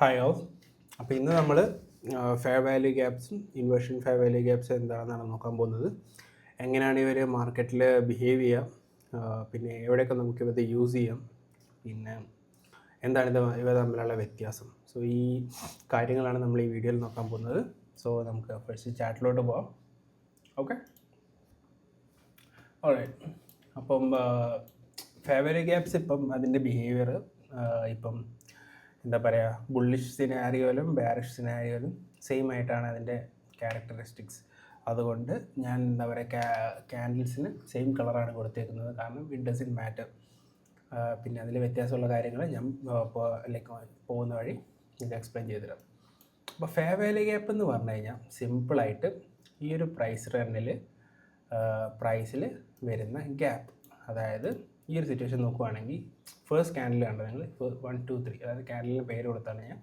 Hi all. അപ്പോൾ ഇന്ന് നമ്മൾ ഫെയർ വാല്യൂ ഗ്യാപ്സും ഇൻവേർഷൻ ഫെയർ വാല്യൂ ഗ്യാപ്സും എന്താണെന്നാണ് നോക്കാൻ പോകുന്നത്. എങ്ങനെയാണ് ഇവർ മാർക്കറ്റിൽ ബിഹേവ് ചെയ്യുക, പിന്നെ എവിടെയൊക്കെ നമുക്ക് ഇവത് യൂസ് ചെയ്യാം, പിന്നെ എന്താണ് ഇവ തമ്മിലുള്ള വ്യത്യാസം. സോ ഈ കാര്യങ്ങളാണ് നമ്മൾ ഈ വീഡിയോയിൽ നോക്കാൻ പോകുന്നത്. സോ നമുക്ക് ഫസ്റ്റ് ചാറ്റിലോട്ട് പോകാം. Okay, alright. അപ്പം ഫെയർ വാല്യൂ ഗ്യാപ്സ് ഇപ്പം അതിൻ്റെ ബിഹേവിയർ ഇപ്പം എന്താ പറയുക, ബുള്ളിഷ് സിനാരിയോയിലും ബാരിഷ് സിനാരിയോയിലും സെയിം ആയിട്ടാണ് അതിൻ്റെ ക്യാരക്ടറിസ്റ്റിക്സ്. അതുകൊണ്ട് ഞാൻ എന്താ പറയുക, ക്യാൻഡിൽസിന് സെയിം കളറാണ് കൊടുത്തേക്കുന്നത്. കാരണം ഇറ്റ് ഡസൻ മാറ്റർ. പിന്നെ അതിൽ വ്യത്യാസമുള്ള കാര്യങ്ങൾ ഞാൻ പോകുന്ന വഴി ഇത് എക്സ്പ്ലെയിൻ ചെയ്തിടാം. അപ്പോൾ ഫെയർ വാല്യൂ ഗ്യാപ്പ് എന്ന് പറഞ്ഞു കഴിഞ്ഞാൽ സിമ്പിളായിട്ട് ഈ ഒരു പ്രൈസിൽ വരുന്ന ഗ്യാപ്പ്. അതായത് ഈ ഒരു സിറ്റുവേഷൻ നോക്കുവാണെങ്കിൽ ഫസ്റ്റ് ക്യാൻഡിൽ കണ്ടോ നിങ്ങൾ, 1 2 3, അതായത് ക്യാൻഡലിന് പേര് കൊടുത്താണ് ഞാൻ.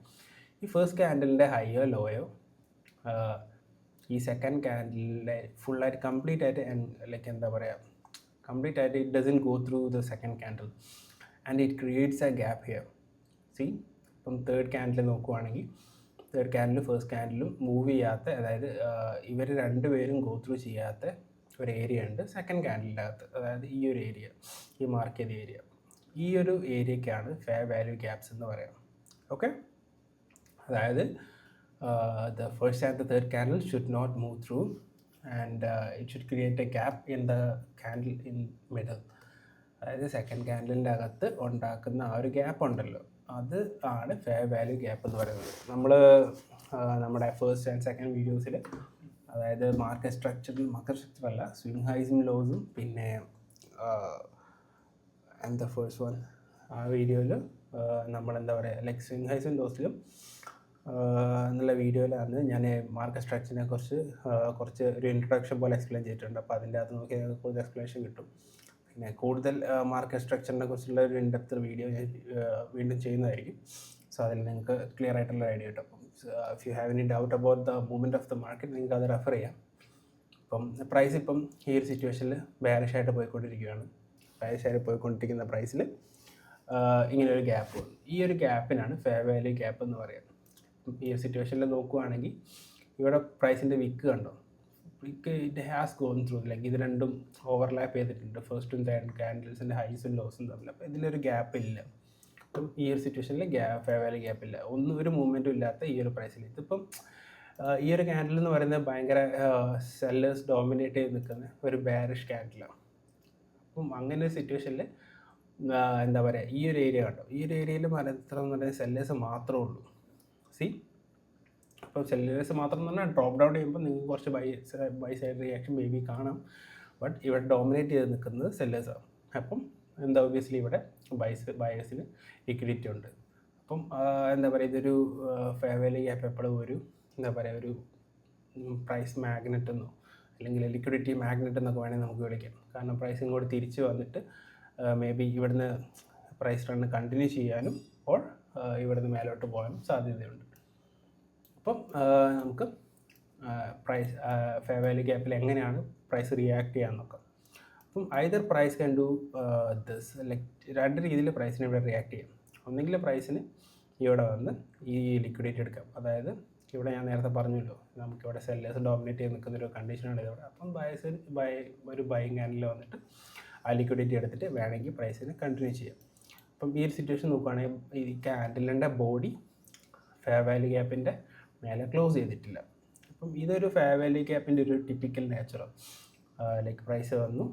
ഈ ഫസ്റ്റ് ക്യാൻഡലിൻ്റെ ഹൈയോ ലോയോ ഈ സെക്കൻഡ് ക്യാൻഡലിൻ്റെ ഫുള്ളായിട്ട് കംപ്ലീറ്റ് ആയിട്ട് എന്താ പറയുക, കംപ്ലീറ്റ് ആയിട്ട് it doesn't go through the second candle and it creates A gap here. C, ഇപ്പം തേർഡ് ക്യാൻഡിൽ നോക്കുവാണെങ്കിൽ തേർഡ് ക്യാൻഡിലും ഫസ്റ്റ് ക്യാൻഡിലും മൂവ് ചെയ്യാത്ത, അതായത് ഇവർ രണ്ടുപേരും ഗോ ത്രൂ ചെയ്യാത്ത ഒരു ഏരിയ ഉണ്ട് സെക്കൻഡ് ക്യാൻഡിലിൻ്റെ അകത്ത്. അതായത് ഈ ഒരു ഏരിയ, ഈ മാർക്ക് ചെയ്ത ഏരിയ, ഈ ഒരു ഏരിയയ്ക്കാണ് ഫെയർ വാല്യൂ ഗ്യാപ്സ് എന്ന് പറയാം. ഓക്കെ, അതായത് the first and the third candle should not move through and it should create a gap in the candle in middle. അതായത് സെക്കൻഡ് ക്യാൻഡിലിൻ്റെ അകത്ത് ഉണ്ടാക്കുന്ന ആ ഒരു ഗ്യാപ്പ് ഉണ്ടല്ലോ, അത് ആണ് ഫെയർ വാല്യൂ ഗ്യാപ്പ് എന്ന് പറയുന്നത്. നമ്മൾ നമ്മുടെ ഫസ്റ്റ് ആൻഡ് സെക്കൻഡ് വീഡിയോസിൽ, അതായത് മാർക്കറ്റ് സ്ട്രക്ചർ അല്ല, സ്വിംഗ് ഹൈസും ലോസും, പിന്നെ ആൻഡ് ദ ഫസ്റ്റ് വൺ, ആ വീഡിയോയിൽ നമ്മളെന്താ പറയുക, സ്വിംഗ് ഹൈസും ലോസിലും എന്നുള്ള വീഡിയോയിലാണ് ഞാൻ മാർക്കറ്റ് സ്ട്രക്ചറിനെ കുറച്ച് ഒരു ഇൻട്രൊഡക്ഷൻ പോലെ എക്സ്പ്ലെയിൻ ചെയ്തിട്ടുണ്ട്. അപ്പോൾ അതിൻ്റെ അകത്ത് നോക്കി കൂടുതൽ എക്സ്പ്ലനേഷൻ കിട്ടും. പിന്നെ കൂടുതൽ മാർക്കറ്റ് സ്ട്രക്ചറിനെ കുറിച്ചുള്ള ഒരു ഇൻഡെപ്ത് വീഡിയോ ഞാൻ വീണ്ടും ചെയ്യുന്നതായിരിക്കും. സോ അതിൽ നിങ്ങൾക്ക് ക്ലിയർ ആയിട്ടുള്ള ഐഡിയ കിട്ടും. If you have any doubt about the movement of the market, നിങ്ങൾക്ക് അത് റെഫർ ചെയ്യാം. ഇപ്പം പ്രൈസ് ഇപ്പം ഈ ഒരു സിറ്റുവേഷനിൽ ബാരിഷായിട്ട് പോയിക്കൊണ്ടിരിക്കുകയാണ്. ബാരിഷായിട്ട് പോയിക്കൊണ്ടിരിക്കുന്ന പ്രൈസിൽ ഇങ്ങനെ ഒരു ഗ്യാപ്പ് വന്നു. ഈ ഒരു ഗ്യാപ്പിനാണ് ഫെയർ വാല്യൂ ഗ്യാപ്പ് എന്ന് പറയുന്നത്. ഈ ഒരു സിറ്റുവേഷനിൽ നോക്കുകയാണെങ്കിൽ ഇവിടെ പ്രൈസിൻ്റെ വിക്ക് കണ്ടോ, വിക്ക് ഇറ്റ് ഹാസ് ഗോൺ ത്രൂ, ഇത് രണ്ടും ഓവർലാപ്പ് ചെയ്തിട്ടുണ്ട്, ഫസ്റ്റും തേർഡ് ക്യാൻഡിൽസിൻ്റെ ഹൈസും ലോസും തമ്മിൽ. അപ്പോൾ ഇതിലൊരു ഗ്യാപ്പ് ഇല്ല. അപ്പം ഈ ഒരു സിറ്റുവേഷനിൽ ഫെയർ വാല്യൂ ഗ്യാപ്പ് ഇല്ല, ഒരു മൂവ്മെൻറ്റും ഇല്ലാത്ത ഈ ഒരു പ്രൈസിൽ. ഇതിപ്പം ഈ ഒരു ക്യാൻഡിൽ എന്ന് പറയുന്നത് ഭയങ്കര സെല്ലേഴ്സ് ഡോമിനേറ്റ് ചെയ്ത് നിൽക്കുന്ന ഒരു ബാരിഷ് ക്യാൻഡിലാണ്. അപ്പം അങ്ങനെ ഒരു സിറ്റുവേഷനിൽ എന്താ പറയുക, ഈ ഒരു ഏരിയ കണ്ടോ, ഈ ഒരു ഏരിയയിൽ മരത്രം എന്ന് പറയുന്നത് സെല്ലേഴ്സ് മാത്രമേ ഉള്ളൂ. സി, അപ്പോൾ സെല്ലേഴ്സ് മാത്രം എന്ന് പറഞ്ഞാൽ ഡ്രോപ്പ് ഡൗൺ ചെയ്യുമ്പോൾ നിങ്ങൾക്ക് കുറച്ച് by side reaction may be കാണാം. ബട്ട് ഇവിടെ ഡോമിനേറ്റ് ചെയ്ത് നിൽക്കുന്നത് സെല്ലേഴ്സാണ്. അപ്പം എന്താ ഒബ്വിയസ്ലി ഇവിടെ ബയേഴ്സിന് ലിക്വിഡിറ്റി ഉണ്ട്. അപ്പം എന്താ പറയുക, ഇതൊരു ഫെയർ വാല്യൂ ഗ്യാപ്പ് എപ്പോഴും ഒരു എന്താ പറയുക, ഒരു പ്രൈസ് മാഗ്നറ്റ് എന്നോ അല്ലെങ്കിൽ ലിക്വിഡിറ്റി മാഗ്നറ്റ് എന്നൊക്കെ വേണമെങ്കിൽ നമുക്ക് വിളിക്കാം. കാരണം പ്രൈസ് ഇങ്ങോട്ട് തിരിച്ച് വന്നിട്ട് മേ ബി ഇവിടുന്ന് പ്രൈസ് റണ്ണ് കണ്ടിന്യൂ ചെയ്യാനും ഓർ ഇവിടുന്ന് മേലോട്ട് പോകാനും സാധ്യതയുണ്ട്. അപ്പം നമുക്ക് ഫെയർ വാല്യൂ ഗ്യാപ്പിൽ എങ്ങനെയാണ് പ്രൈസ് റിയാക്ട് ചെയ്യാൻ നോക്കാം. അപ്പം either price can do this, രണ്ട് രീതിയിൽ പ്രൈസിന് ഇവിടെ റിയാക്ട് ചെയ്യാം. ഒന്നെങ്കിൽ പ്രൈസിന് ഇവിടെ വന്ന് ഈ ലിക്വിഡിറ്റി എടുക്കാം. അതായത് ഇവിടെ ഞാൻ നേരത്തെ പറഞ്ഞല്ലോ, നമുക്കിവിടെ സെല്ലേഴ്സ് ഡോമിനേറ്റ് ചെയ്ത് നിൽക്കുന്നൊരു കണ്ടീഷനാണ് ഇതിവിടെ. അപ്പം ഒരു ബൈയിങ് ക്യാൻഡിൽ വന്നിട്ട് ആ ലിക്വിഡിറ്റി എടുത്തിട്ട് വേണമെങ്കിൽ പ്രൈസിന് കണ്ടിന്യൂ ചെയ്യാം. അപ്പം ഈ ഒരു സിറ്റുവേഷൻ നോക്കുകയാണെങ്കിൽ ഈ ക്യാൻഡിലിൻ്റെ ബോഡി ഫെയർ വാല്യൂ ഗ്യാപ്പിൻ്റെ മേലെ ക്ലോസ് ചെയ്തിട്ടില്ല. അപ്പം ഇതൊരു ഫെയർ വാല്യൂ ഗ്യാപ്പിൻ്റെ ഒരു ടിപ്പിക്കൽ നേച്ചറാണ്. പ്രൈസ് വന്നു,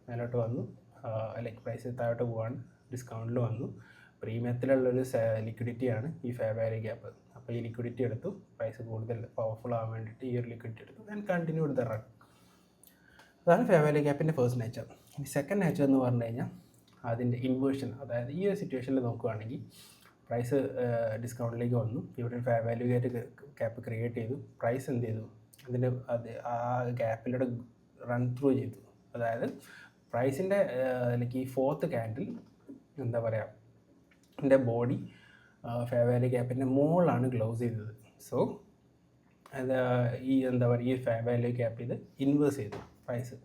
മേലോട്ട് വന്നു, പ്രൈസ് താഴോട്ട് പോകാൻ ഡിസ്കൗണ്ടിൽ വന്നു, പ്രീമിയത്തിലുള്ളൊരു ലിക്വിഡിറ്റിയാണ് ഈ ഫെയർ വാല്യൂ ഗ്യാപ്പ്. അപ്പോൾ ഈ ലിക്വിഡിറ്റി എടുത്തു, പ്രൈസ് കൂടുതൽ പവർഫുൾ ആവാൻ വേണ്ടിയിട്ട് ഈ ഒരു ലിക്വിഡിറ്റി എടുത്തു and continue with the run. അതാണ് ഫെയർ വാല്യൂ ഗ്യാപ്പിൻ്റെ ഫസ്റ്റ് നേച്ചർ. ഇനി സെക്കൻഡ് നേച്ചർ എന്ന് പറഞ്ഞു കഴിഞ്ഞാൽ അതിൻ്റെ ഇൻവേർഷൻ. അതായത് ഈ ഒരു സിറ്റുവേഷനിൽ നോക്കുകയാണെങ്കിൽ പ്രൈസ് ഡിസ്കൗണ്ടിലേക്ക് വന്നു, ഇവിടെ ഒരു ഫെയർ വാല്യൂ ഗ്യാപ്പ് ക്രിയേറ്റ് ചെയ്തു, പ്രൈസ് എന്ത് ചെയ്തു, ആ ഗ്യാപ്പിലൂടെ റൺ ത്രൂ ചെയ്തു. അതായത് പ്രൈസിൻ്റെ ഈ ഫോർത്ത് ക്യാൻഡിൽ എന്താ പറയുക, എൻ്റെ ബോഡി ഫെയർ വാല്യൂ ഗ്യാപ്പിൻ്റെ മുകളിലാണ് ക്ലോസ് ചെയ്തത്. സോ ഈ എന്താ പറയുക, ഈ ഫെയർ വാല്യൂ ഗ്യാപ്പ് ഇത് ഇൻവേഴ്സ് ചെയ്തു പ്രൈസ്.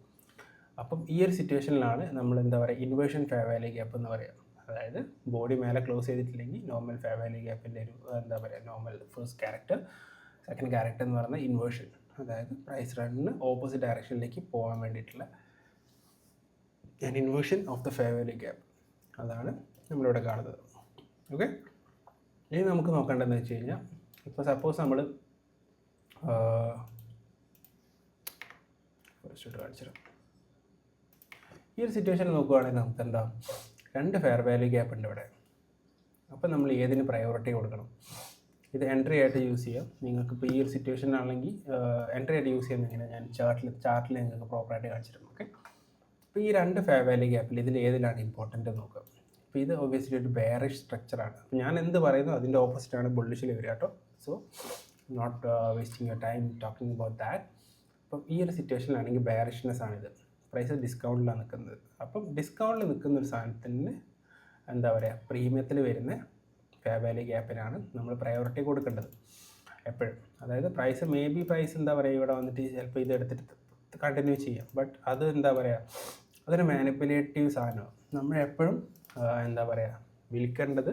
അപ്പം ഈ ഒരു സിറ്റുവേഷനിലാണ് നമ്മൾ എന്താ പറയുക, ഇൻവേർഷൻ ഫെയർ വാല്യൂ ഗ്യാപ്പ് എന്ന് പറയുക. അതായത് ബോഡി മേലെ ക്ലോസ് ചെയ്തിട്ടില്ലെങ്കിൽ നോർമൽ ഫെയർ വാല്യൂ ഗ്യാപ്പിൻ്റെ ഒരു എന്താ പറയുക normal first character. Second character എന്ന് പറയുന്നത് ഇൻവേർഷൻ, അതായത് പ്രൈസ് റണ്ണിന് ഓപ്പോസിറ്റ് ഡയറക്ഷനിലേക്ക് പോകാൻ വേണ്ടിയിട്ടുള്ള inversion of the fair value gap. അതാണ് നമ്മളിവിടെ കാണുന്നത്. ഓക്കെ, ഇനി നമുക്ക് നോക്കേണ്ടതെന്ന് വെച്ച് കഴിഞ്ഞാൽ, ഇപ്പോൾ സപ്പോസ് നമ്മൾ കാണിച്ചിടാം. ഈ ഒരു സിറ്റുവേഷനിൽ നോക്കുകയാണെങ്കിൽ നമുക്ക് എന്താ രണ്ട് ഫെയർ വാല്യൂ ഗ്യാപ്പ് ഉണ്ട് ഇവിടെ. അപ്പോൾ നമ്മൾ ഏതിന് പ്രയോറിറ്റി കൊടുക്കണം? ഇത് എൻട്രി ആയിട്ട് യൂസ് ചെയ്യാം. നിങ്ങൾക്കിപ്പോൾ ഈ ഒരു സിറ്റുവേഷനാണെങ്കിൽ എൻട്രി ആയിട്ട് യൂസ് ചെയ്യുന്നതിങ്ങനെ ഞാൻ ചാർട്ടിൽ നിങ്ങൾക്ക് പ്രോപ്പറായിട്ട് കാണിച്ചിട്ടുണ്ട്. ഓക്കെ, അപ്പോൾ ഈ രണ്ട് ഫെയർ വാല്യൂ ഗ്യാപ്പിൽ ഇതിൽ ഏതിലാണ് ഇമ്പോർട്ടൻ്റ് നോക്കുക. അപ്പോൾ ഇത് ഒബ്വിയസ്ലി ഒരു ബെയറിഷ് സ്ട്രക്ചറാണ്. അപ്പോൾ ഞാൻ എന്ത് പറയുന്നു അതിൻ്റെ ഓപ്പോസിറ്റാണ് ബുള്ളിഷിൽ വരിക കേട്ടോ. So not wasting your time talking about that. അപ്പം ഈ ഒരു സിറ്റുവേഷനിലാണെങ്കിൽ ബെയറിഷ്നെസ് ആണിത്. പ്രൈസ് ഡിസ്കൗണ്ടിലാണ് നിൽക്കുന്നത്. അപ്പം ഡിസ്കൗണ്ടിൽ നിൽക്കുന്ന ഒരു സാധനത്തിന് എന്താ പറയുക പ്രീമിയത്തിൽ വരുന്ന ഫെയർ വാല്യൂ ഗ്യാപ്പിനാണ് നമ്മൾ പ്രയോറിറ്റി കൊടുക്കേണ്ടത് എപ്പോഴും. അതായത് പ്രൈസ് പ്രൈസ് എന്താ പറയുക ഇവിടെ വന്നിട്ട് ചിലപ്പോൾ ഇത് എടുത്തിട്ട് കണ്ടിന്യൂ ചെയ്യാം. ബട്ട് അത് എന്താ പറയുക അതൊരു മാനിപ്പുലേറ്റീവ് സാധനമാണ്. നമ്മൾ എപ്പോഴും എന്താ പറയുക വിൽക്കേണ്ടത്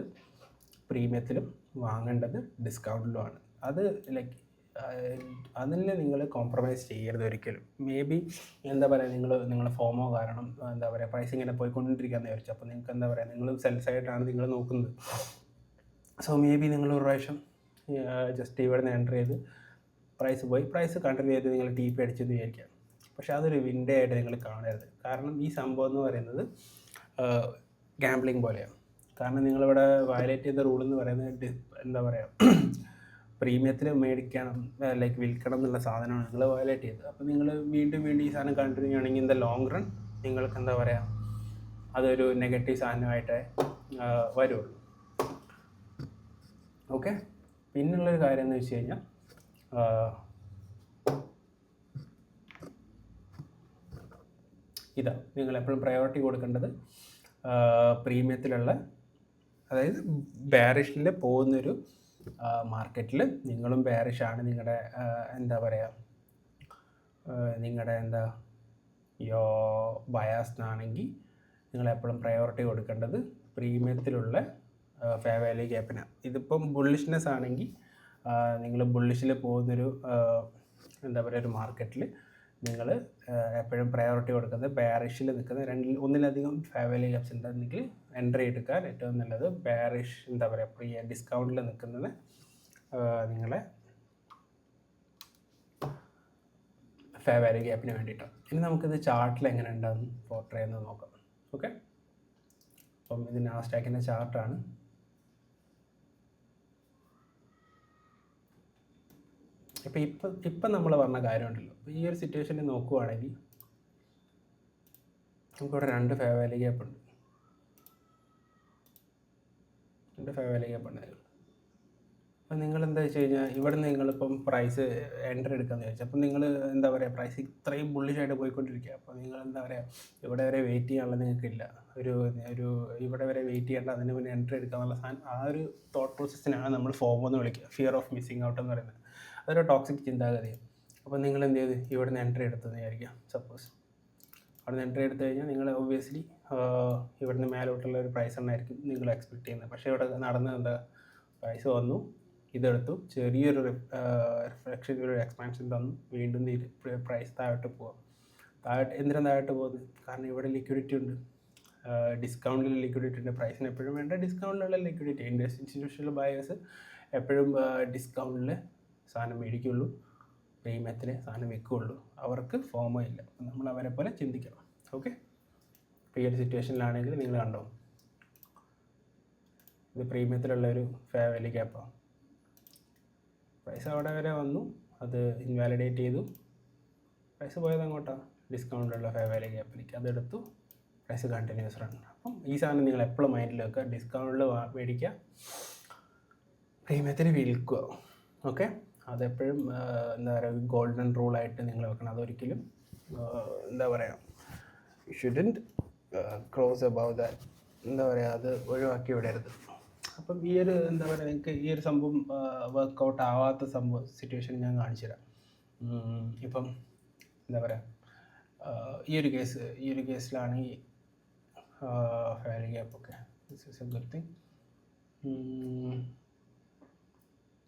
പ്രീമിയത്തിലും വാങ്ങേണ്ടത് ഡിസ്കൗണ്ടിലുമാണ്. അത് ലൈക്ക് അതിൽ നിങ്ങൾ കോംപ്രമൈസ് ചെയ്യരുത് ഒരിക്കലും. എന്താ പറയുക നിങ്ങളെ ഫോമോ കാരണം എന്താ പറയുക പ്രൈസ് ഇങ്ങനെ പോയിക്കൊണ്ടിരിക്കാമെന്ന് വിചാരിച്ചു. അപ്പോൾ നിങ്ങൾക്ക് എന്താ പറയുക നിങ്ങൾ സെൽ സൈഡാണ് നിങ്ങൾ നോക്കുന്നത്. സോ നിങ്ങൾ ഒരു പ്രാവശ്യം ജസ്റ്റ് ഇവിടുന്ന് എൻ്റർ ചെയ്ത് പ്രൈസ് പോയി പ്രൈസ് കണ്ടിന്യൂ ചെയ്ത് നിങ്ങൾ TP അടിച്ചെന്ന് വിചാരിക്കാം. പക്ഷേ അതൊരു വിൻഡോ ആയിട്ട് നിങ്ങൾ കാണരുത്. കാരണം ഈ സംഭവം എന്ന് പറയുന്നത് ഗാംബ്ലിംഗ് പോലെയാണ്. കാരണം നിങ്ങളിവിടെ വയലേറ്റ് ചെയ്ത റൂൾ എന്ന് പറയുന്നത് എന്താ പറയുക പ്രീമിയത്തിൽ മേടിക്കണം ലൈക്ക് വിൽക്കണം എന്നുള്ള സാധനമാണ് നിങ്ങൾ വയലേറ്റ് ചെയ്തത്. അപ്പോൾ നിങ്ങൾ വീണ്ടും ഈ സാധനം കണ്ടിന്യൂ ആണെങ്കിൽ ഇൻ ദ ലോങ് റൺ നിങ്ങൾക്ക് എന്താ പറയുക അതൊരു നെഗറ്റീവ് സാധനമായിട്ടേ വരുള്ളൂ. ഓക്കെ, പിന്നുള്ളൊരു കാര്യം എന്ന് വെച്ച് കഴിഞ്ഞാൽ ഇതാ നിങ്ങൾ എപ്പോഴും പ്രയോറിറ്റി കൊടുക്കേണ്ടത് പ്രീമിയത്തിലുള്ള, അതായത് ബെയറിഷിൽ പോകുന്നൊരു മാർക്കറ്റിൽ നിങ്ങളും ബെയറിഷാണ് നിങ്ങളുടെ എന്താ പറയുക നിങ്ങളുടെ ബയാസ്നാണെങ്കിൽ നിങ്ങളെപ്പോഴും പ്രയോറിറ്റി കൊടുക്കേണ്ടത് പ്രീമിയത്തിലുള്ള ഫെയർ വാല്യൂ ഗ്യാപ്പിനാണ്. ഇതിപ്പം ബുള്ളിഷ്നെസ് ആണെങ്കിൽ നിങ്ങൾ ബുള്ളിഷിൽ പോകുന്നൊരു എന്താ പറയുക ഒരു മാർക്കറ്റിൽ നിങ്ങൾ എപ്പോഴും പ്രയോറിറ്റി കൊടുക്കുന്നത് ബെയറിഷിൽ നിൽക്കുന്ന ഒന്നിലധികം ഫെയർ വാല്യൂ ഗ്യാപ്സ് ഉണ്ടെങ്കിൽ എൻട്രി എടുക്കാൻ ഏറ്റവും നല്ലത് ബെയറിഷ് എന്താ പറയുക ഡിസ്കൗണ്ടിൽ നിൽക്കുന്നത് നിങ്ങളെ ഫെയർ വാല്യൂ ഗ്യാപ്പിന് വേണ്ടിയിട്ടാണ്. ഇനി നമുക്കിത് ചാർട്ടിൽ എങ്ങനെ ഉണ്ടാകും പോർട്രേ എന്ന് നോക്കാം. ഓക്കെ, അപ്പം ഇത് നാസ്ഡാക്കിൻ്റെ ചാർട്ടാണ്. അപ്പോൾ ഇപ്പം നമ്മൾ പറഞ്ഞ കാര്യമുണ്ടല്ലോ, ഈ ഒരു സിറ്റുവേഷനിൽ നോക്കുവാണെങ്കിൽ നമുക്കിവിടെ രണ്ട് ഫെയർ വാല്യൂ ഗ്യാപ്പ് ഉണ്ട്. അപ്പം നിങ്ങൾ എന്താ വെച്ച് കഴിഞ്ഞാൽ ഇവിടെ നിന്ന് നിങ്ങളിപ്പം പ്രൈസ് എൻട്രി എടുക്കാമെന്ന് ചോദിച്ചാൽ അപ്പം നിങ്ങൾ എന്താ പറയുക പ്രൈസ് ഇത്രയും ബുള്ളിഷായിട്ട് പോയിക്കൊണ്ടിരിക്കുക. അപ്പോൾ നിങ്ങൾ എന്താ പറയുക ഇവിടെ വരെ വെയിറ്റ് ചെയ്യാനുള്ള നിങ്ങൾക്കില്ല, ഒരു ഇവിടെ വരെ വെയിറ്റ് ചെയ്യേണ്ട അതിന് മുന്നേ എൻട്രി എടുക്കാനുള്ള സാധനം. ആ ഒരു തോട്ട് പ്രോസസ്സിനാണ് നമ്മൾ ഫോമോ എന്ന് വിളിക്കുക, ഫിയർ ഓഫ് മിസ്സിങ് ഔട്ട് എന്ന് പറയുന്നത്. അതൊരു ടോക്സിക് ചിന്താഗതിയാണ്. അപ്പോൾ നിങ്ങൾ എന്ത് ചെയ്ത് ഇവിടെ നിന്ന് എൻട്രി എടുത്തെന്ന് വിചാരിക്കാം. സപ്പോസ് അവിടെ നിന്ന് എൻട്രി എടുത്തു കഴിഞ്ഞാൽ നിങ്ങൾ ഒബ്വിയസ്ലി ഇവിടെ നിന്ന് മേലോട്ടുള്ള ഒരു പ്രൈസ് എണ്ണായിരിക്കും നിങ്ങൾ എക്സ്പെക്ട് ചെയ്യുന്നത്. പക്ഷേ ഇവിടെ നടന്നത് എന്താ പ്രൈസ് വന്നു, ഇതെടുത്തു, ചെറിയൊരു റിഫ്ലക്ഷൻ ഒരു എക്സ്പാൻഷൻ തന്നു, വീണ്ടും പ്രൈസ് താഴോട്ട് പോകാം. എന്തിനാണ് താഴോട്ട് പോകുന്നത്? കാരണം ഇവിടെ ലിക്വിഡിറ്റി ഉണ്ട്, ഡിസ്കൗണ്ടിൽ ലിക്വിഡിറ്റി ഉണ്ട്. പ്രൈസിന് എപ്പോഴും വേണ്ട ഡിസ്കൗണ്ടിലുള്ള ലിക്വിഡിറ്റി. ഇൻസ്റ്റിറ്റ്യൂഷണൽ ബയേഴ്സ് എപ്പോഴും ഡിസ്കൗണ്ടിൽ സാധനം മേടിക്കുള്ളൂ, പ്രീമിയത്തിൽ സാധനം വിൽക്കുകയുള്ളൂ. അവർക്ക് ഫോമോ ഇല്ല. നമ്മൾ അവരെ പോലെ ചിന്തിക്കണം. ഓക്കെ, ഇപ്പോൾ ഈ ഒരു സിറ്റുവേഷനിലാണെങ്കിൽ നിങ്ങൾ കണ്ടോ ഇത് പ്രീമിയത്തിലുള്ള ഒരു ഫെയർ വാല്യൂ ഗ്യാപ്പാണ്. പ്രൈസ് അവിടെ വരെ വന്നു, അത് ഇൻവാലിഡേറ്റ് ചെയ്തു, പ്രൈസ് പോയത് അങ്ങോട്ടാണ് ഡിസ്കൗണ്ടിലുള്ള ഫെയർ വാല്യൂ ഗ്യാപ്പിലേക്ക്. അതെടുത്തു, പ്രൈസ് കണ്ടിന്യൂസ് റൺ. അപ്പം ഈ സാധനം നിങ്ങൾ എപ്പോഴും മൈൻഡിൽ വെക്കുക, ഡിസ്കൗണ്ടിൽ മേടിക്കുക, പ്രീമിയത്തിന് വിൽക്കുക. ഓക്കെ, അതെപ്പോഴും എന്താ പറയുക ഗോൾഡൻ റൂളായിട്ട് നിങ്ങൾ വെക്കണം. അതൊരിക്കലും എന്താ പറയുക ഷുഡൻറ്റ് ക്രോസ് അബവ് ദാറ്റ്, എന്താ പറയുക അത് ഒഴിവാക്കി വിടരുത്. അപ്പം ഈ ഒരു എന്താ പറയുക നിങ്ങൾക്ക് ഈ ഒരു സംഭവം വർക്കൗട്ട് ആവാത്ത സിറ്റുവേഷൻ ഞാൻ കാണിച്ചു തരാം. ഇപ്പം എന്താ പറയുക ഈ ഒരു കേസിലാണെങ്കിൽ ഫെയർ ഗ്യാപ്പ് ഒക്കെ this is A good thing.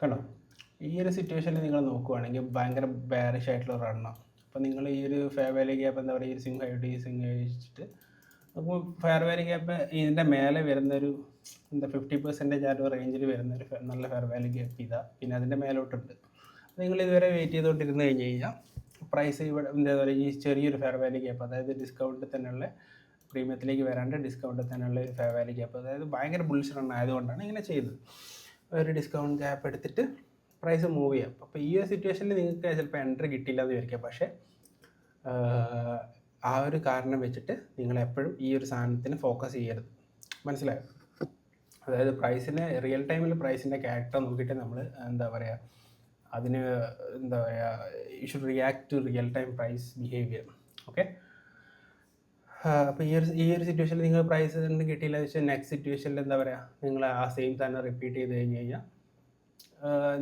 കണ്ടോ, ഈ ഒരു സിറ്റുവേഷനിൽ നിങ്ങൾ നോക്കുവാണെങ്കിൽ ഭയങ്കര ബാരിഷ് ആയിട്ടുള്ള റണ്ണാണ്. അപ്പോൾ നിങ്ങൾ ഈ ഒരു ഫെയർ വാല്യൂ ഗ്യാപ്പ് എന്താ പറയുക, ഈ സിംഗ് കഴിച്ചിട്ട് അപ്പോൾ ഫെയർ വാല്യൂ ഗ്യാപ്പ് ഇതിൻ്റെ മേലെ വരുന്നൊരു എന്താ 50% ആ ഒരു റേഞ്ചിൽ വരുന്നൊരു നല്ല ഫെയർ വാല്യൂ ഗ്യാപ്പ് ഇതാ. പിന്നെ അതിൻ്റെ മേലോട്ടുണ്ട്. നിങ്ങൾ ഇതുവരെ വെയിറ്റ് ചെയ്തുകൊണ്ടിരുന്ന് കഴിഞ്ഞ് കഴിഞ്ഞാൽ പ്രൈസ് ഇവിടെ എന്താ പറയുക, ഈ ചെറിയൊരു ഫെയർ വാല്യൂ ഗ്യാപ്പ്, അതായത് ഡിസ്കൗണ്ടിൽ തന്നെയുള്ള പ്രീമിയത്തിലേക്ക് വരാണ്ട് ഡിസ്കൗണ്ടിൽ തന്നെയുള്ള ഒരു ഫെയർ വാല്യൂ ഗ്യാപ്പ്, അതായത് ഭയങ്കര ബുൾഷ് റൺ ആയതുകൊണ്ടാണ് ഇങ്ങനെ ചെയ്തത്. ഒരു ഡിസ്കൗണ്ട് ഗ്യാപ്പ് എടുത്തിട്ട് പ്രൈസ് മൂവ് ചെയ്യാം. അപ്പോൾ ഈ ഒരു സിറ്റുവേഷനിൽ നിങ്ങൾക്ക് ചിലപ്പോൾ എൻട്രി കിട്ടില്ല എന്ന് വിചാരിക്കാം. പക്ഷേ ആ ഒരു കാരണം വെച്ചിട്ട് നിങ്ങൾ എപ്പോഴും ഈ ഒരു സാധനത്തിന് ഫോക്കസ് ചെയ്യരുത്. മനസ്സിലായോ? അതായത് പ്രൈസിനെ റിയൽ ടൈമിൽ പ്രൈസിൻ്റെ ക്യാരക്ടർ നോക്കിയിട്ട് നമ്മൾ എന്താ പറയുക, അതിന് എന്താ പറയുക, you should react to real time price behaviour. Okay. അപ്പോൾ ഈ ഒരു സിറ്റുവേഷനിൽ നിങ്ങൾ പ്രൈസ് കിട്ടിയില്ല എന്ന് വെച്ചാൽ നെക്സ്റ്റ് സിറ്റുവേഷനിൽ എന്താ പറയുക, നിങ്ങൾ ആ സെയിം തന്നെ റിപ്പീറ്റ് ചെയ്ത് കഴിഞ്ഞ് കഴിഞ്ഞാൽ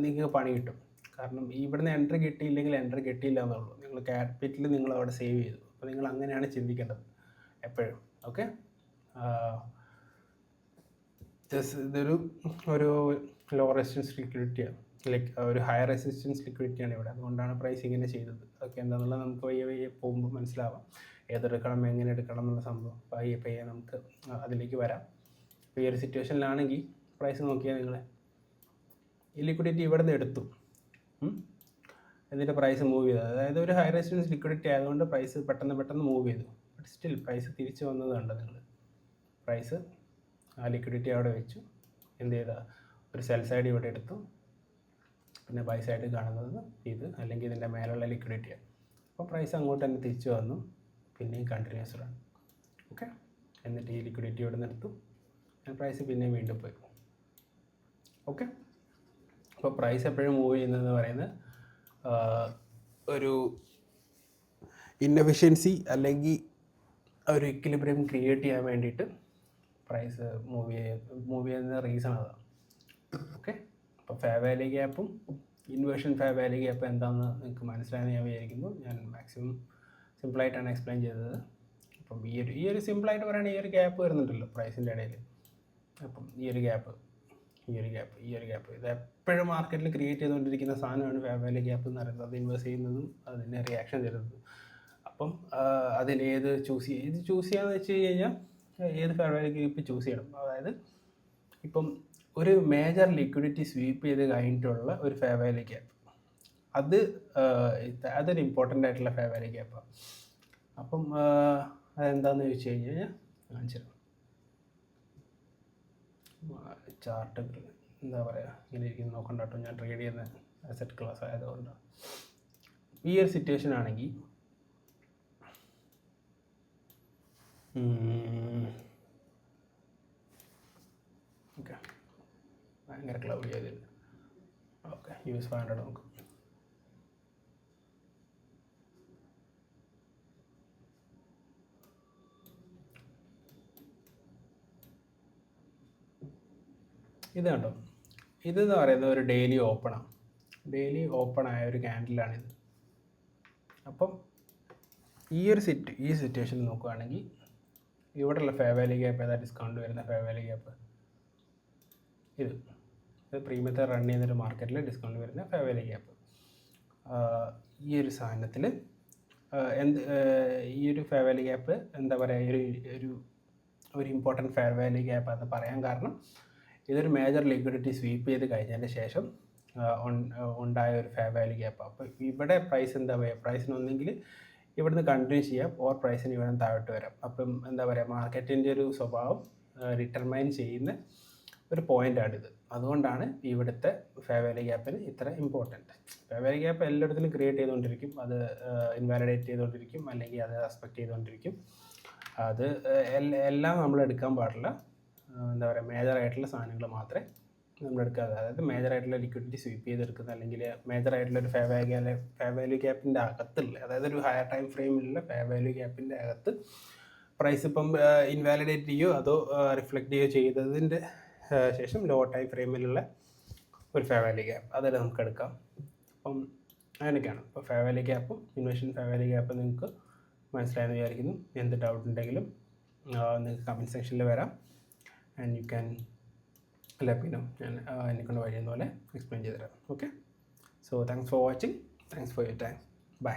നിങ്ങൾക്ക് പണി കിട്ടും. കാരണം ഇവിടുന്ന് എൻട്രി കിട്ടിയില്ലെങ്കിൽ എൻട്രി കിട്ടിയില്ല എന്നുള്ളൂ. നിങ്ങൾ ക്യാപിറ്റൽ നിങ്ങൾ അവിടെ സേവ് ചെയ്തു. അപ്പോൾ നിങ്ങൾ അങ്ങനെയാണ് ചിന്തിക്കേണ്ടത് എപ്പോഴും. ഓക്കെ. ഇതൊരു ലോ റെസിസ്റ്റൻസ് ലിക്വിഡിറ്റിയാണ്, ലൈക്ക് ഒരു ഹയർ റെസിസ്റ്റൻസ് ലിക്വിഡിറ്റിയാണ് ഇവിടെ. അതുകൊണ്ടാണ് പ്രൈസ് ഇങ്ങനെ ചെയ്തത്. ഓക്കെ, എന്താണെന്നുള്ളത് നമുക്ക് പയ്യെ പോകുമ്പോൾ മനസ്സിലാവാം. ഏതെടുക്കണം, എങ്ങനെ എടുക്കണം എന്നുള്ള സംഭവം പയ്യെ നമുക്ക് അതിലേക്ക് വരാം. അപ്പോൾ ഈ ഒരു സിറ്റുവേഷനിലാണെങ്കിൽ പ്രൈസ് നോക്കിയാൽ നിങ്ങൾ ഈ ലിക്വിഡിറ്റി ഇവിടെ നിന്ന് എടുത്തു, എന്നിട്ട് പ്രൈസ് മൂവ് ചെയ്തത്. അതായത് ഒരു ഹൈ റെസിസ്റ്റൻസ് ലിക്വിഡിറ്റി ആയതുകൊണ്ട് പ്രൈസ് പെട്ടെന്ന് മൂവ് ചെയ്തു. ബട്ട് സ്റ്റിൽ പ്രൈസ് തിരിച്ച് വന്നത് കണ്ടോ നിങ്ങൾ. പ്രൈസ് ആ ലിക്വിഡിറ്റി അവിടെ വെച്ചു, എന്ത് ചെയ്താൽ ഒരു സെൽ സൈഡ് ഇവിടെ എടുത്തു, പിന്നെ ബൈ സൈഡ് കാണുന്നത് ഇത് അല്ലെങ്കിൽ ഇതിൻ്റെ മേലുള്ള ലിക്വിഡിറ്റിയാണ്. അപ്പോൾ പ്രൈസ് അങ്ങോട്ട് തന്നെ തിരിച്ചു വന്നു, പിന്നെയും കണ്ടിന്യൂസ് റൺ. ഓക്കെ. എന്നിട്ട് ഈ ലിക്വിഡിറ്റി ഇവിടെ നിന്ന് എടുത്തു, പ്രൈസ് പിന്നെയും വീണ്ടും പോയി. ഓക്കെ. അപ്പോൾ പ്രൈസ് എപ്പോഴും മൂവ് ചെയ്യുന്നതെന്ന് പറയുന്നത് ഒരു ഇന്നെഫിഷ്യൻസി അല്ലെങ്കിൽ ഒരു ഇക്വിലിബ്രിയം ക്രിയേറ്റ് ചെയ്യാൻ വേണ്ടിയിട്ട് പ്രൈസ് മൂവ് ചെയ്യുന്ന റീസൺ അതാണ്. ഓക്കെ. അപ്പോൾ ഫെയർ വാല്യൂ ഗ്യാപ്പും ഇൻവേർഷൻ ഫെയർ വാല്യൂ ഗ്യാപ്പ് എന്താണെന്ന് നിങ്ങൾക്ക് മനസ്സിലായെന്ന് ഞാൻ വിചാരിക്കുന്നു. ഞാൻ മാക്സിമം സിമ്പിളായിട്ടാണ് എക്സ്പ്ലെയിൻ ചെയ്തത്. അപ്പം ഈ ഒരു സിമ്പിളായിട്ട് പറയുകയാണെങ്കിൽ ഈ ഒരു ഗ്യാപ്പ് വരുന്നുണ്ടല്ലോ പ്രൈസിൻ്റെ ഇടയിൽ. അപ്പം ഈ ഒരു ഗ്യാപ്പ് ഇത് എപ്പോഴും മാർക്കറ്റിൽ ക്രിയേറ്റ് ചെയ്തുകൊണ്ടിരിക്കുന്ന സാധനമാണ് ഫെയർ വാല്യൂ ഗ്യാപ്പ് എന്ന് പറയുന്നത്. അത് ഇൻവെസ്റ്റ് ചെയ്യുന്നതും അതിനെ റിയാക്ഷൻ തരുന്നതും. അപ്പം അതിലേത് ചൂസ് ചെയ്യാന്ന് വെച്ച് കഴിഞ്ഞാൽ ഏത് ഫെയർ വാല്യൂ ഗ്യാപ്പ് ചൂസ് ചെയ്യണം. അതായത് ഇപ്പം ഒരു മേജർ ലിക്വിഡിറ്റി സ്വീപ്പ് ചെയ്ത് കഴിഞ്ഞിട്ടുള്ള ഒരു ഫെയർ വാല്യൂ ഗ്യാപ്പ്, അതൊരു ഇമ്പോർട്ടൻ്റ് ആയിട്ടുള്ള ഫെയർ വാല്യൂ ഗ്യാപ്പാണ്. അപ്പം അതെന്താണെന്ന് ചോദിച്ചു കഴിഞ്ഞാൽ കാണിച്ചിരുന്നു ചാർട്ട് എന്താ പറയുക, ഇങ്ങനെ ഇരിക്കുന്ന നോക്കണ്ട കേട്ടോ. ഞാൻ ട്രേഡ് ചെയ്യുന്ന അസറ്റ് ക്ലാസ് ആയതുകൊണ്ട് ഈ ഒരു സിറ്റുവേഷൻ ആണെങ്കിൽ ഓക്കെ, ഭയങ്കര ക്ലൗഡി ആയതില്ല. ഓക്കെ, US 500 നോക്കാം. ഇത് കണ്ടോ, ഇതെന്ന് പറയുന്നത് ഒരു ഡെയിലി ഓപ്പൺ ആയ ഒരു ക്യാൻഡിലാണിത്. അപ്പം ഈ സിറ്റുവേഷൻ നോക്കുകയാണെങ്കിൽ ഇവിടെയുള്ള ഫെയർ വാല്യൂ ഗ്യാപ്പ് ഏതാ, ഡിസ്കൗണ്ട് വരുന്ന ഫെയർ വാല്യൂ ഗ്യാപ്പ് ഇത് പ്രീമിയത്തെ റൺ ചെയ്യുന്നൊരു മാർക്കറ്റിൽ ഡിസ്കൗണ്ട് വരുന്ന ഫെയർ വാല്യൂ ഗ്യാപ്പ്. ഈ ഒരു സാധനത്തിൽ ഈ ഒരു ഫെയർ വാല്യൂ ഗ്യാപ്പ് എന്താ പറയുക, ഒരു ഇമ്പോർട്ടൻറ്റ് ഫെയർ വാല്യൂ ഗ്യാപ്പ് എന്ന് പറയാൻ കാരണം ഇതൊരു മേജർ ലിക്വിഡിറ്റി സ്വീപ്പ് ചെയ്ത് കഴിഞ്ഞതിന് ശേഷം ഉണ്ടായ ഒരു ഫെയർ വാല്യൂ ഗ്യാപ്പ്. അപ്പോൾ ഇവിടെ പ്രൈസ് എന്താ പറയുക, പ്രൈസിനൊന്നെങ്കിൽ ഇവിടുന്ന് കണ്ടിന്യൂ ചെയ്യാം, ഓർ പ്രൈസിന് ഇവിടെ താഴോട്ട് വരാം. അപ്പം എന്താ പറയുക, മാർക്കറ്റിൻ്റെ ഒരു സ്വഭാവം ഡിറ്റർമൈൻ ചെയ്യുന്ന ഒരു പോയിൻ്റാണിത്. അതുകൊണ്ടാണ് ഇവിടുത്തെ ഫെയർ വാല്യൂ ഗ്യാപ്പിന് ഇത്ര ഇമ്പോർട്ടൻറ്റ്. ഫെയർ വാല്യൂ ഗ്യാപ്പ് എല്ലായിടത്തിലും ക്രിയേറ്റ് ചെയ്തുകൊണ്ടിരിക്കും, അത് ഇൻവാലിഡേറ്റ് ചെയ്തുകൊണ്ടിരിക്കും, അല്ലെങ്കിൽ അത് റെസ്പെക്റ്റ് ചെയ്തുകൊണ്ടിരിക്കും. അത് എല്ലാം നമ്മൾ എടുക്കാൻ പാടില്ല. എന്താ പറയുക, മേജറായിട്ടുള്ള സാധനങ്ങൾ മാത്രമേ നമ്മൾ എടുക്കാതെ, അതായത് മേജറായിട്ടുള്ള ലിക്വിഡിറ്റി സ്വീപ്പ് ചെയ്തെടുക്കുന്ന അല്ലെങ്കിൽ മേജറായിട്ടുള്ള ഒരു ഫെയർ വാല്യൂ ഗ്യാപ്പിൻ്റെ അകത്തുള്ള, അതായത് ഒരു ഹയർ ടൈം ഫ്രെയിമിലുള്ള ഫെയർ വാല്യൂ ഗ്യാപ്പിൻ്റെ അകത്ത് പ്രൈസ് ഇപ്പം ഇൻവാലിഡേറ്റ് ചെയ്യുകയോ അതോ റിഫ്ലക്റ്റ് ചെയ്യുകയോ ചെയ്തതിൻ്റെ ശേഷം ലോ ടൈം ഫ്രെയിമിലുള്ള ഒരു ഫെയർ വാല്യൂ ഗ്യാപ്പ് അതെല്ലാം നമുക്ക് എടുക്കാം. അപ്പം അങ്ങനെയൊക്കെയാണ്. അപ്പോൾ ഫെയർ വാല്യൂ ഗ്യാപ്പും ഇൻവേഷൻ ഫെയർ വാല്യൂ ഗ്യാപ്പും നിങ്ങൾക്ക് മനസ്സിലായെന്ന് വിചാരിക്കുന്നു. എന്ത് ഡൗട്ട് ഉണ്ടെങ്കിലും നിങ്ങൾക്ക് കമൻറ്റ് സെക്ഷനിൽ വരാം. And you can let me know. ഞാൻ എന്നെക്കൊണ്ട് കഴിയുന്ന പോലെ എക്സ്പ്ലെയിൻ ചെയ്തു തരാം. Okay, so thanks for watching, thanks for your time, by.